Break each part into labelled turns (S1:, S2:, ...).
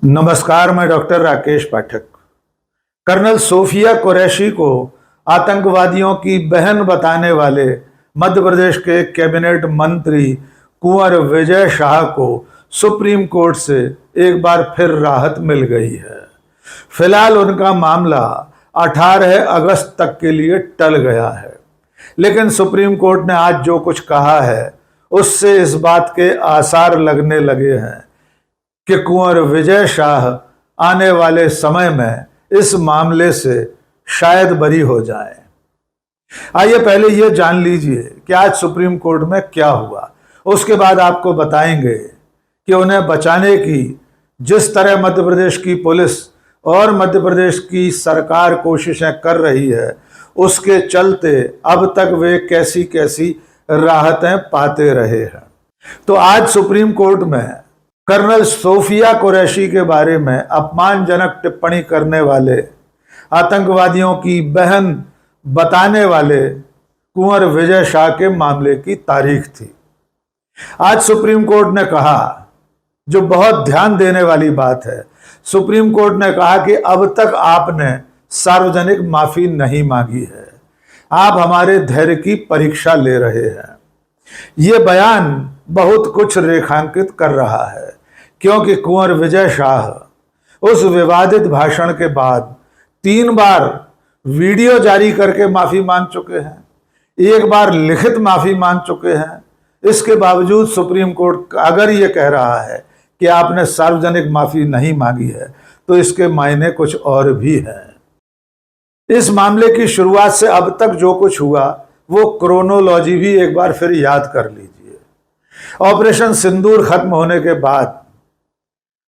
S1: नमस्कार, मैं डॉक्टर राकेश पाठक। Colonel Sophia Qureshi को आतंकवादियों की बहन बताने वाले मध्य प्रदेश के कैबिनेट मंत्री कुंवर विजय शाह को सुप्रीम कोर्ट से एक बार फिर राहत मिल गई है। फिलहाल उनका मामला 18 अगस्त तक के लिए टल गया है, लेकिन सुप्रीम कोर्ट ने आज जो कुछ कहा है उससे इस बात के आसार लगने लगे हैं कि कुंवर विजय शाह आने वाले समय में इस मामले से शायद बरी हो जाए। आइए पहले ये जान लीजिए कि आज सुप्रीम कोर्ट में क्या हुआ, उसके बाद आपको बताएंगे कि उन्हें बचाने की जिस तरह मध्य प्रदेश की पुलिस और मध्य प्रदेश की सरकार कोशिशें कर रही है, उसके चलते अब तक वे कैसी कैसी राहतें पाते रहे हैं। तो आज सुप्रीम कोर्ट में कर्नल सोफिया कुरैशी के बारे में अपमानजनक टिप्पणी करने वाले, आतंकवादियों की बहन बताने वाले कुंवर विजय शाह के मामले की तारीख थी। आज सुप्रीम कोर्ट ने कहा, जो बहुत ध्यान देने वाली बात है, सुप्रीम कोर्ट ने कहा कि अब तक आपने सार्वजनिक माफी नहीं मांगी है, आप हमारे धैर्य की परीक्षा ले रहे हैं। ये बयान बहुत कुछ रेखांकित कर रहा है, क्योंकि कुंवर विजय शाह उस विवादित भाषण के बाद 3 बार वीडियो जारी करके माफी मांग चुके हैं, 1 बार लिखित माफी मांग चुके हैं। इसके बावजूद सुप्रीम कोर्ट अगर ये कह रहा है कि आपने सार्वजनिक माफी नहीं मांगी है, तो इसके मायने कुछ और भी हैं। इस मामले की शुरुआत से अब तक जो कुछ हुआ वो क्रोनोलॉजी भी एक बार फिर याद कर लीजिए। ऑपरेशन सिंदूर खत्म होने के बाद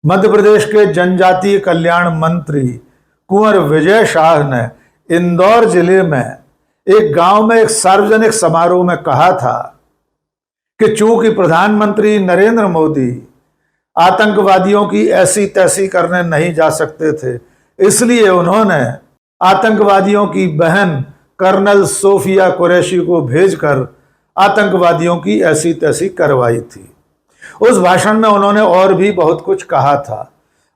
S1: मध्य प्रदेश के जनजातीय कल्याण मंत्री कुंवर विजय शाह ने इंदौर जिले में एक गांव में एक सार्वजनिक समारोह में कहा था कि चूंकि प्रधानमंत्री नरेंद्र मोदी आतंकवादियों की ऐसी तैसी करने नहीं जा सकते थे, इसलिए उन्होंने आतंकवादियों की बहन कर्नल सोफिया कुरैशी को भेजकर आतंकवादियों की ऐसी तैसी करवाई थी। उस भाषण में उन्होंने और भी बहुत कुछ कहा था।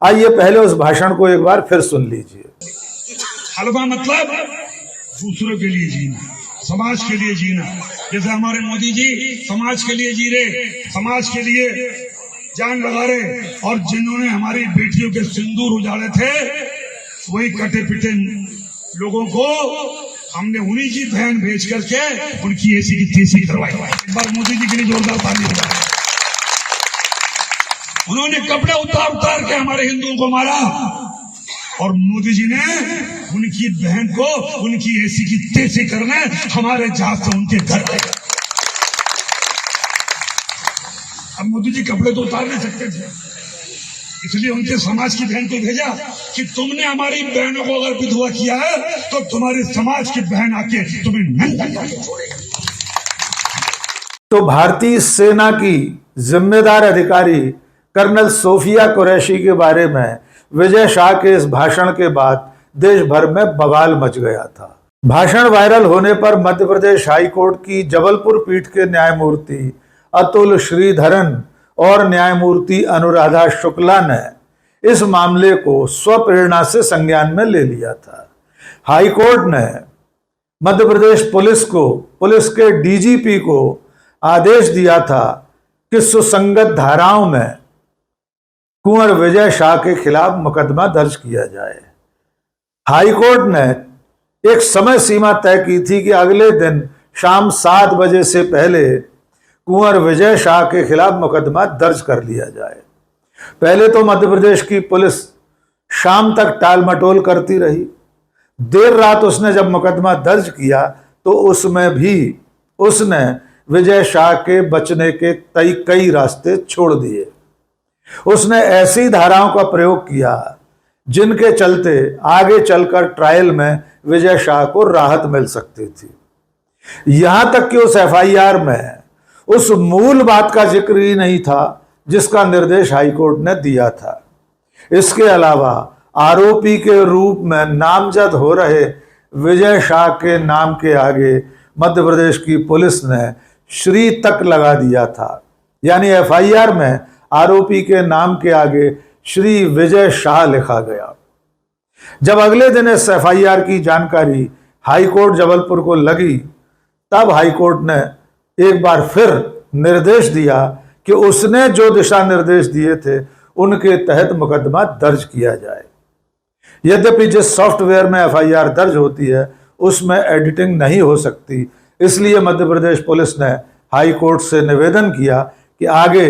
S1: आइए पहले उस भाषण को एक बार फिर सुन लीजिए।
S2: हलवा मतलब दूसरों के लिए जीना, समाज के लिए जीना। जैसे हमारे मोदी जी समाज के लिए जी रहे, समाज के लिए जान लगा रहे, और जिन्होंने हमारी बेटियों के सिंदूर उजाड़े थे, वही कटे पिटे लोगों को हमने उन्हीं की बहन भेज करके उनकी ऐसी की तैसी करवाई। एक बार मोदी जी के लिए जोरदार ताली बजाएं। उन्होंने कपड़े उतार उतार के हमारे हिंदुओं को मारा, और मोदी जी ने उनकी बहन को उनकी ऐसी की तैसी करने हमारे जहाज से उनके घर गए। अब मोदी जी कपड़े तो उतार नहीं सकते थे, इसलिए उनके समाज की बहन को भेजा कि तुमने हमारी बहनों को अगर विधवा किया है तो तुम्हारे समाज की बहन आके तुम्हें नंगा करके छोड़ेगी।
S1: तो भारतीय सेना की जिम्मेदार अधिकारी कर्नल सोफिया कुरैशी के बारे में विजय शाह के इस भाषण के बाद देश भर में बवाल मच गया था। भाषण वायरल होने पर मध्य प्रदेश हाई कोर्ट की जबलपुर पीठ के न्यायमूर्ति अतुल श्रीधरन और न्यायमूर्ति अनुराधा शुक्ला ने इस मामले को स्वप्रेरणा से संज्ञान में ले लिया था। हाई कोर्ट ने मध्य प्रदेश पुलिस को, पुलिस के डीजीपी को आदेश दिया था कि सुसंगत धाराओं में कुंवर विजय शाह के खिलाफ मुकदमा दर्ज किया जाए। हाई कोर्ट ने एक समय सीमा तय की थी कि अगले दिन शाम 7 बजे से पहले कुंवर विजय शाह के खिलाफ मुकदमा दर्ज कर लिया जाए। पहले तो मध्य प्रदेश की पुलिस शाम तक टाल मटोल करती रही। देर रात उसने जब मुकदमा दर्ज किया तो उसमें भी उसने विजय शाह के बचने के कई रास्ते छोड़ दिए। उसने ऐसी धाराओं का प्रयोग किया जिनके चलते आगे चलकर ट्रायल में विजय शाह को राहत मिल सकती थी। यहां तक कि उस एफआईआर में उस मूल बात का जिक्र ही नहीं था जिसका निर्देश हाईकोर्ट ने दिया था। इसके अलावा आरोपी के रूप में नामजद हो रहे विजय शाह के नाम के आगे मध्य प्रदेश की पुलिस ने श्री तक लगा दिया था, यानी एफआईआर में आरोपी के नाम के आगे श्री विजय शाह लिखा गया। जब अगले दिन इस एफआईआर की जानकारी हाईकोर्ट जबलपुर को लगी, तब हाईकोर्ट ने एक बार फिर निर्देश दिया कि उसने जो दिशा निर्देश दिए थे उनके तहत मुकदमा दर्ज किया जाए। यद्यपि जिस सॉफ्टवेयर में एफआईआर दर्ज होती है उसमें एडिटिंग नहीं हो सकती, इसलिए मध्य प्रदेश पुलिस ने हाई कोर्ट से निवेदन किया कि आगे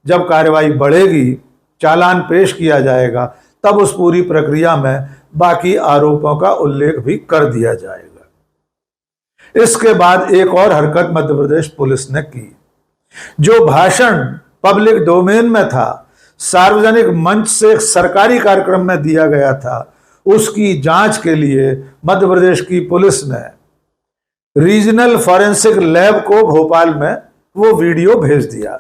S1: जब कार्रवाई बढ़ेगी, चालान पेश किया जाएगा, तब उस पूरी प्रक्रिया में बाकी आरोपों का उल्लेख भी कर दिया जाएगा। इसके बाद एक और हरकत मध्य प्रदेश पुलिस ने की। जो भाषण पब्लिक डोमेन में था, सार्वजनिक मंच से एक सरकारी कार्यक्रम में दिया गया था, उसकी जांच के लिए मध्य प्रदेश की पुलिस ने रीजनल फॉरेंसिक लैब को भोपाल में वो वीडियो भेज दिया,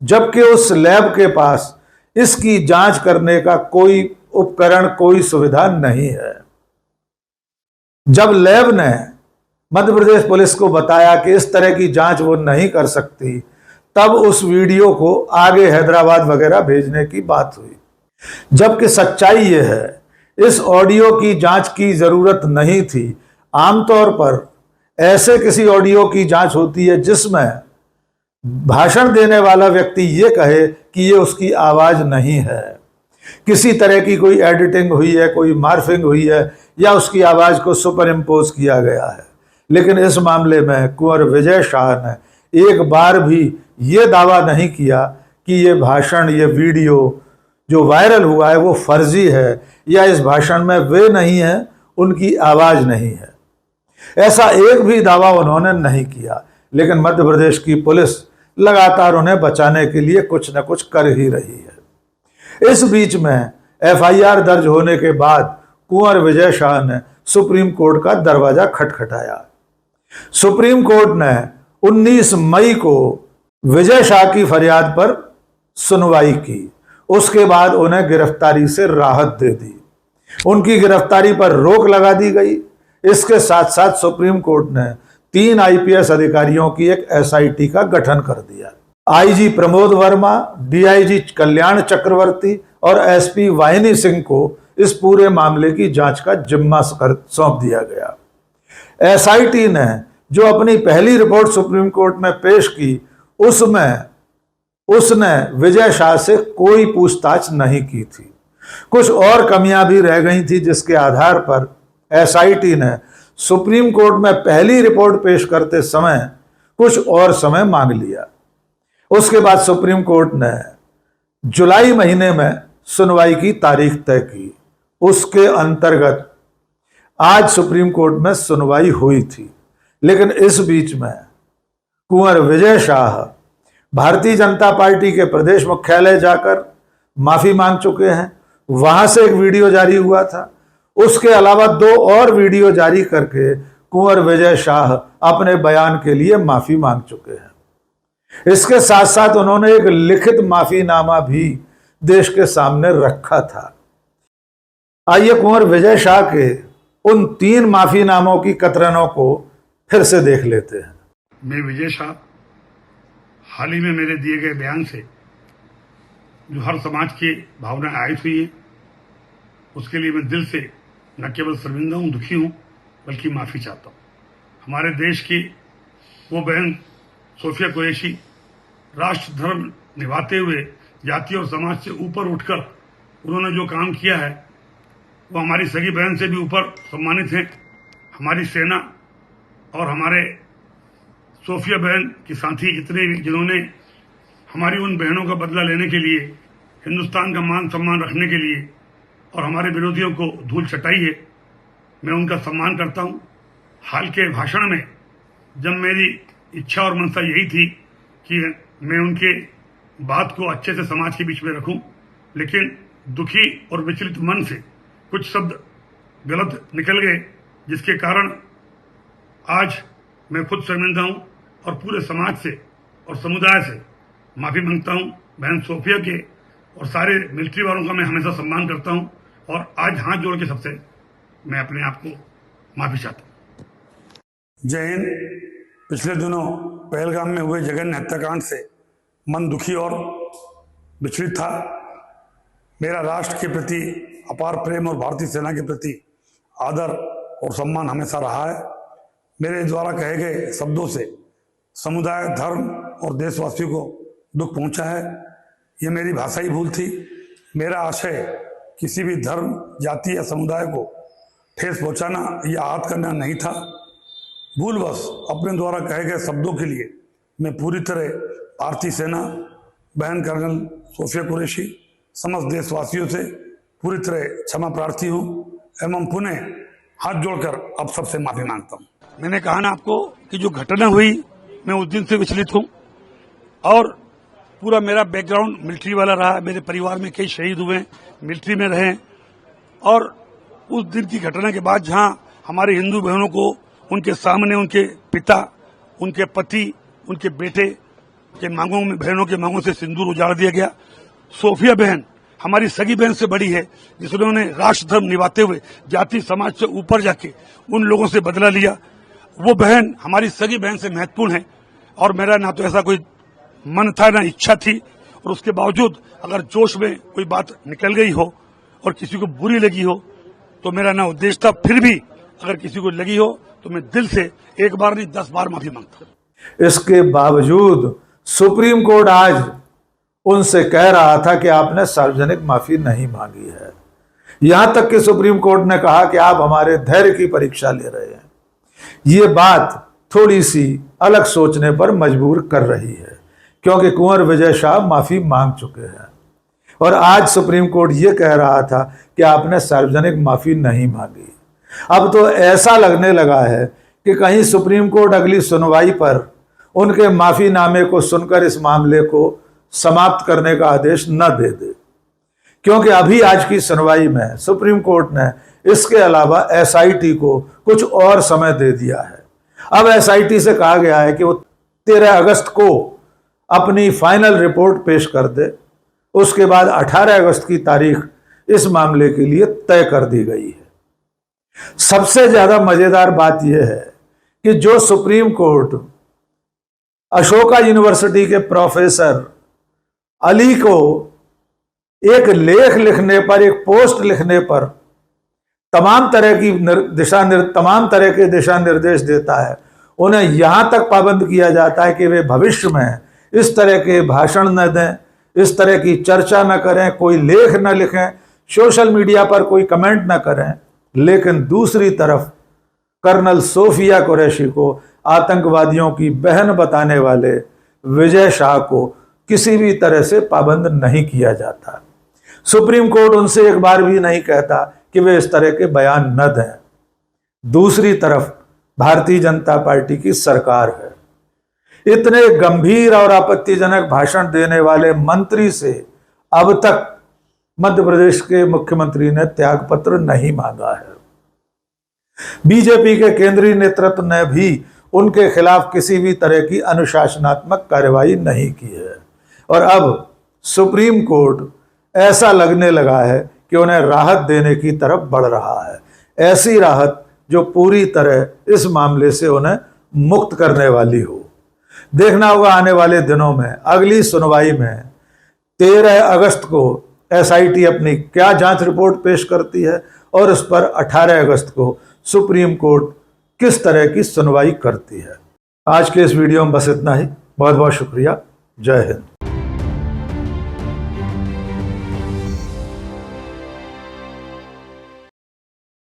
S1: जबकि उस लैब के पास इसकी जांच करने का कोई उपकरण, कोई सुविधा नहीं है। जब लैब ने मध्य प्रदेश पुलिस को बताया कि इस तरह की जांच वो नहीं कर सकती, तब उस वीडियो को आगे हैदराबाद वगैरह भेजने की बात हुई। जबकि सच्चाई यह है, इस ऑडियो की जांच की जरूरत नहीं थी। आमतौर पर ऐसे किसी ऑडियो की जांच होती है जिसमें भाषण देने वाला व्यक्ति ये कहे कि ये उसकी आवाज नहीं है, किसी तरह की कोई एडिटिंग हुई है, कोई मार्फिंग हुई है, या उसकी आवाज को सुपर इम्पोज किया गया है। लेकिन इस मामले में कुंवर विजय शाह ने एक बार भी ये दावा नहीं किया कि ये भाषण, ये वीडियो जो वायरल हुआ है वो फर्जी है, या इस भाषण में वे नहीं है, उनकी आवाज नहीं है। ऐसा एक भी दावा उन्होंने नहीं किया। लेकिन मध्य प्रदेश की पुलिस लगातार उन्हें बचाने के लिए कुछ न कुछ कर ही रही है। इस बीच में एफआईआर दर्ज होने के बाद कुंवर विजय शाह ने सुप्रीम कोर्ट का दरवाजा खटखटाया। सुप्रीम कोर्ट ने 19 मई को विजय शाह की फरियाद पर सुनवाई की। उसके बाद उन्हें गिरफ्तारी से राहत दे दी, उनकी गिरफ्तारी पर रोक लगा दी गई। इसके साथ साथ सुप्रीम कोर्ट ने 3 आईपीएस अधिकारियों की एक एसआईटी का गठन कर दिया। आईजी प्रमोद वर्मा, डीआईजी कल्याण चक्रवर्ती और एसपी वाहिनी सिंह को इस पूरे मामले की जांच का जिम्मा सौंप दिया गया। एसआईटी ने जो अपनी पहली रिपोर्ट सुप्रीम कोर्ट में पेश की, उसने विजय शाह से कोई पूछताछ नहीं की थी। कुछ और कमियां भी रह गई थी, जिसके आधार पर एसआईटी ने सुप्रीम कोर्ट में पहली रिपोर्ट पेश करते समय कुछ और समय मांग लिया। उसके बाद सुप्रीम कोर्ट ने जुलाई महीने में सुनवाई की तारीख तय की। उसके अंतर्गत आज सुप्रीम कोर्ट में सुनवाई हुई थी। लेकिन इस बीच में कुंवर विजय शाह भारतीय जनता पार्टी के प्रदेश मुख्यालय जाकर माफी मांग चुके हैं। वहां से एक वीडियो जारी हुआ था। उसके अलावा 2 और वीडियो जारी करके कुंवर विजय शाह अपने बयान के लिए माफी मांग चुके हैं। इसके साथ साथ उन्होंने एक लिखित माफीनामा भी देश के सामने रखा था। आइए कुंवर विजय शाह के उन 3 माफीनामों की कतरनों को फिर से देख लेते हैं।
S2: मैं विजय शाह हाल ही में मेरे दिए गए बयान से जो हर समाज की भावनाएं आयत हुई है, उसके लिए मैं दिल से न केवल शर्मिंदा हूं, दुखी हूं, बल्कि माफी चाहता हूं। हमारे देश की वो बहन सोफिया कुरैशी राष्ट्र धर्म निभाते हुए जाति और समाज से ऊपर उठकर उन्होंने जो काम किया है वो हमारी सगी बहन से भी ऊपर सम्मानित हैं। हमारी सेना और हमारे सोफिया बहन के साथी जितने भी जिन्होंने हमारी उन बहनों का बदला लेने के लिए, हिंदुस्तान का मान सम्मान रखने के लिए और हमारे विरोधियों को धूल चटाई है, मैं उनका सम्मान करता हूं। हाल के भाषण में जब मेरी इच्छा और मनसा यही थी कि मैं उनके बात को अच्छे से समाज के बीच में रखूं, लेकिन दुखी और विचलित मन से कुछ शब्द गलत निकल गए, जिसके कारण आज मैं खुद शर्मिंदा हूं और पूरे समाज से और समुदाय से माफी मांगता हूं। बहन सोफिया के और सारे मिलिट्री वालों का मैं हमेशा सम्मान करता हूं और आज हाथ जोड़ के सबसे मैं अपने आप को माफी चाहता हूं।
S3: जय हिंद। पिछले दिनों पहलगाम में हुए जघन्य हत्याकांड से मन दुखी और विचलित था। मेरा राष्ट्र के प्रति अपार प्रेम और भारतीय सेना के प्रति आदर और सम्मान हमेशा रहा है। मेरे द्वारा कहे गए शब्दों से समुदाय, धर्म और देशवासियों को दुख पहुंचा है। ये मेरी भाषाई भूल थी। मेरा आशय किसी भी धर्म, जाति या समुदाय को ठेस पहुंचाना या आहत करना नहीं था। भूलवश अपने द्वारा कहे गए शब्दों के लिए मैं पूरी तरह भारतीय सेना, बहन कर्नल सोफिया कुरैशी, समस्त देशवासियों से पूरी तरह क्षमा प्रार्थी हूँ एवं पुनः हाथ जोड़कर अब सबसे माफी मांगता हूँ। मैंने कहा ना आपको कि जो घटना हुई, मैं उस दिन से विचलित हूँ और पूरा मेरा बैकग्राउंड मिलिट्री वाला रहा। मेरे परिवार में कई शहीद हुए, मिलिट्री में रहे और उस दिन की घटना के बाद जहां हमारे हिंदू बहनों को उनके सामने उनके पिता, उनके पति, उनके बेटे के मांगों में, बहनों के मांगों से सिंदूर उजाड़ दिया गया। सोफिया बहन हमारी सगी बहन से बड़ी है, जिन्होंने राष्ट्र धर्म निभाते हुए जाति समाज से ऊपर जाके उन लोगों से बदला लिया। वो बहन हमारी सगी बहन से महत्वपूर्ण है और मेरा ना तो ऐसा कोई मन था, ना इच्छा थी, और उसके बावजूद अगर जोश में कोई बात निकल गई हो और किसी को बुरी लगी हो तो मेरा ना उद्देश्य था। फिर भी अगर किसी को लगी हो तो मैं दिल से एक बार नहीं 10 बार माफी मांगता हूं।
S1: इसके बावजूद सुप्रीम कोर्ट आज उनसे कह रहा था कि आपने सार्वजनिक माफी नहीं मांगी है। यहां तक कि सुप्रीम कोर्ट ने कहा कि आप हमारे धैर्य की परीक्षा ले रहे हैं। ये बात थोड़ी सी अलग सोचने पर मजबूर कर रही है, क्योंकि कुंवर विजय शाह माफी मांग चुके हैं और आज सुप्रीम कोर्ट ये कह रहा था कि आपने सार्वजनिक माफी नहीं मांगी। अब तो ऐसा लगने लगा है कि कहीं सुप्रीम कोर्ट अगली सुनवाई पर उनके माफीनामे को सुनकर इस मामले को समाप्त करने का आदेश न दे दे, क्योंकि अभी आज की सुनवाई में सुप्रीम कोर्ट ने इसके अलावा एसआईटी को कुछ और समय दे दिया है। अब एसआईटी से कहा गया है कि वो 13 अगस्त को अपनी फाइनल रिपोर्ट पेश कर दे। उसके बाद 18 अगस्त की तारीख इस मामले के लिए तय कर दी गई है। सबसे ज्यादा मजेदार बात यह है कि जो सुप्रीम कोर्ट अशोका यूनिवर्सिटी के प्रोफेसर अली को एक लेख लिखने पर, एक पोस्ट लिखने पर तमाम तरह के दिशा निर्देश देता है, उन्हें यहां तक पाबंद किया जाता है कि वे भविष्य में इस तरह के भाषण न दें, इस तरह की चर्चा न करें, कोई लेख न लिखें, सोशल मीडिया पर कोई कमेंट न करें। लेकिन दूसरी तरफ कर्नल सोफिया कुरैशी को आतंकवादियों की बहन बताने वाले विजय शाह को किसी भी तरह से पाबंद नहीं किया जाता। सुप्रीम कोर्ट उनसे एक बार भी नहीं कहता कि वे इस तरह के बयान न दें। दूसरी तरफ भारतीय जनता पार्टी की सरकार है। इतने गंभीर और आपत्तिजनक भाषण देने वाले मंत्री से अब तक मध्य प्रदेश के मुख्यमंत्री ने त्यागपत्र नहीं मांगा है। बीजेपी के केंद्रीय नेतृत्व ने भी उनके खिलाफ किसी भी तरह की अनुशासनात्मक कार्रवाई नहीं की है और अब सुप्रीम कोर्ट ऐसा लगने लगा है कि उन्हें राहत देने की तरफ बढ़ रहा है, ऐसी राहत जो पूरी तरह इस मामले से उन्हें मुक्त करने वाली हो। देखना होगा आने वाले दिनों में अगली सुनवाई में 13 अगस्त को एसआईटी अपनी क्या जांच रिपोर्ट पेश करती है और उस पर 18 अगस्त को सुप्रीम कोर्ट किस तरह की सुनवाई करती है। आज के इस वीडियो में बस इतना ही। बहुत बहुत शुक्रिया। जय हिंद।